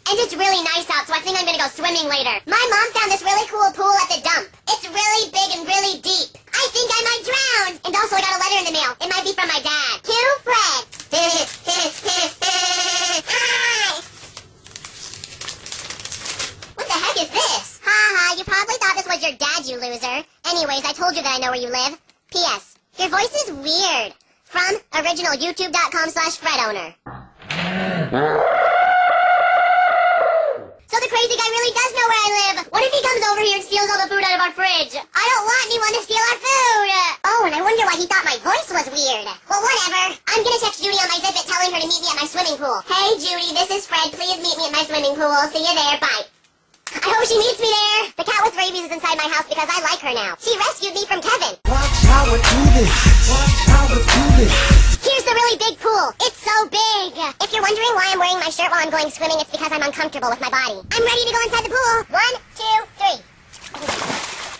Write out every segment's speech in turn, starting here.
And it's really nice out, so I think I'm gonna go swimming later. My mom found this really cool pool at the dump. It's really big and really deep. I think I might drown. And also I got a letter in the mail. It might be from my dad. To Fred. Hi. What the heck is this? Haha, you probably thought this was your dad, you loser. Anyways, I told you that I know where you live. P.S. Your voice is weird. From original youtube.com/Fred owner. So the crazy guy really does know where I live. What if he comes over here and steals all the food out of our fridge? I don't want anyone to steal our food. Oh, and I wonder why he thought my voice was weird. Well, whatever. I'm gonna text Judy on my Zip It telling her to meet me at my swimming pool. Hey, Judy, this is Fred. Please meet me at my swimming pool. See you there. Bye. I hope she meets me there. The cat with rabies is inside my house because I like her now. She rescued me from Kevin. Watch how I do this. Watch how I do this. Here's the really big pool. It's so big. If you're wondering why I'm wearing my shirt while I'm going swimming, it's because I'm uncomfortable with my body. I'm ready to go inside the pool. 1, 2, 3.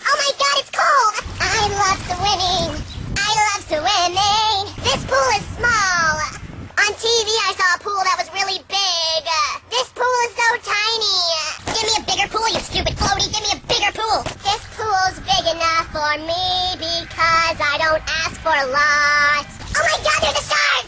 Oh my god, it's cold. I love swimming. I love swimming. This pool is small. On TV, I saw a pool that was really big. This pool is so tiny. Give me a bigger pool, you stupid floaty. Give me a bigger pool. This pool's big enough for me because I don't ask for a lot. Oh my god, there's a shark!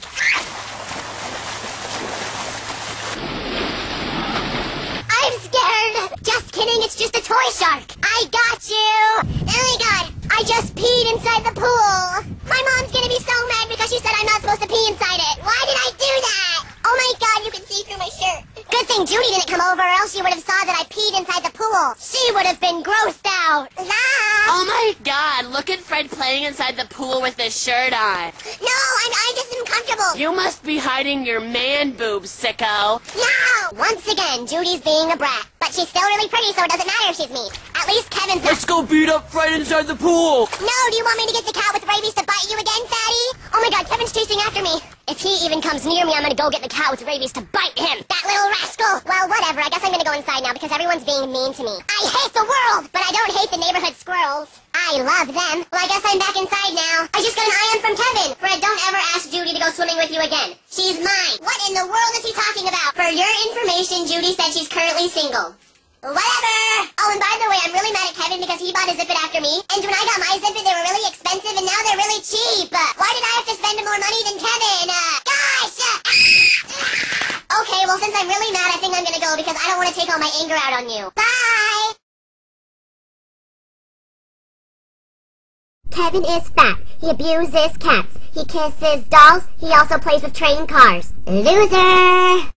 I'm scared. Just kidding, it's just a toy shark. I got you. Oh my god, I just peed inside the pool. My mom's gonna be so mad because she said I'm not supposed to pee inside it. Why did I do that? Oh my god, you can see through my shirt. Good thing Judy didn't come over, or else she would have saw that I peed inside the pool. She would have been grossed out. Oh my god, look at Fred playing inside the pool with his shirt on. No, I'm just uncomfortable. You must be hiding your man boobs, sicko. No! Once again, Judy's being a brat. But she's still really pretty, so it doesn't matter if she's mean. At least Kevin's not. Let's go beat up Fred inside the pool. No, do you want me to get the cat with rabies to bite you again, fatty? Oh my god, Kevin's chasing after me. If he even comes near me, I'm gonna go get the cat with rabies to bite him. That little rascal. Well, whatever. I guess I'm gonna go inside now because everyone's being mean to me. I hate the world, but I don't hate the neighborhood squirrels. I love them. Well, I guess I'm back inside now. I just got an IM from Kevin. Fred, don't ever ask Judy to go swimming with you again. She's mine. What in the world is he talking about? For your information, Judy said she's currently single. Whatever! Oh, and by the way, I'm really mad at Kevin because he bought a Zip It after me. And when I got my Zip It, they were really expensive, and now they're really cheap. Why did I have to spend more money than Kevin? Gosh! Okay, well, since I'm really mad, I think I'm gonna go because I don't want to take all my anger out on you. Bye! Kevin is fat. He abuses cats. He kisses dolls. He also plays with train cars. Loser!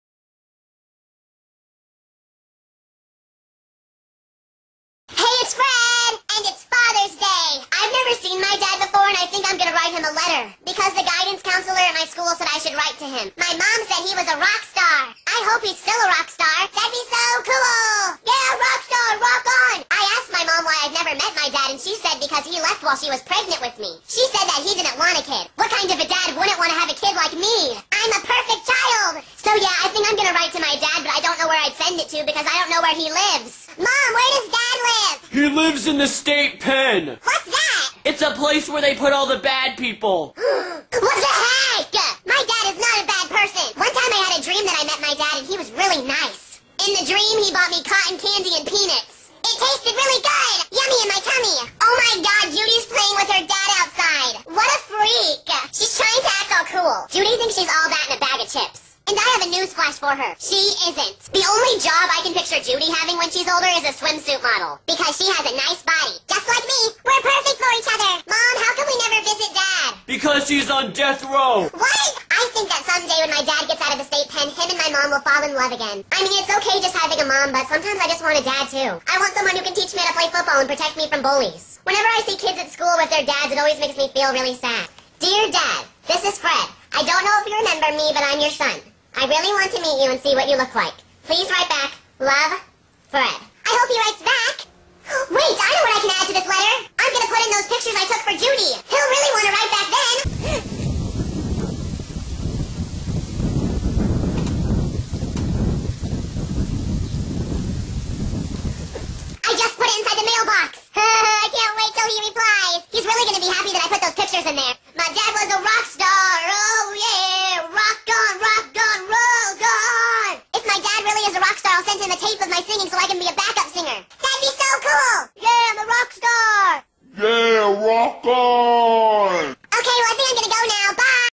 Hey, it's Fred! And it's Father's Day! I've never seen my dad before, and I think I'm gonna write him a letter. Because the guidance counselor at my school said I should write to him. My mom said he was a rock star. I hope he's still a rock star. That'd be so cool! Yeah, rock star, rock on! I asked my mom why I've never met my dad, and she said because he left while she was pregnant with me. She said that he didn't want a kid. What kind of a dad wouldn't want to have a kid like me? I'm a perfect child! So yeah, I think I'm gonna write to my dad, but I don't know where I'd send it to because I don't know where he lives. Mom, where does Dad live? He lives in the state pen. What's that? It's a place where they put all the bad people. What the heck? My dad is not a bad person. One time I had a dream that I met my dad and he was really nice. In the dream, he bought me cotton candy and peanuts. It tasted really good. Yummy in my tummy. Oh my god, Judy's playing with her dad outside. What a freak. She's trying to act all cool. Judy thinks she's all that in a bag of chips. And I have a newsflash for her. She isn't. The only job I can picture Judy having when she's older is a swimsuit model. Because she has a nice body. Just like me. We're perfect for each other. Mom, how come we never visit Dad? Because he's on death row. What? I think that someday when my dad gets out of the state pen, him and my mom will fall in love again. I mean, it's okay just having a mom, but sometimes I just want a dad too. I want someone who can teach me how to play football and protect me from bullies. Whenever I see kids at school with their dads, it always makes me feel really sad. Dear Dad, this is Fred. I don't know if you remember me, but I'm your son. I really want to meet you and see what you look like. Please write back. Love, Fred. I hope he writes back. Wait, I know what I can add to this letter. I'm gonna put in those pictures I took for Judy. He'll really want to write back then. I just put it inside the mailbox. I can't wait till he replies. He's really gonna be happy that I put those pictures in there. My dad was a rock star. Oh yeah, rock on, roll on. If my dad really as a rock star, I'll send him a tape of my singing so I can be a backup singer. That'd be so cool! Yeah, I'm a rock star! Yeah, rock on!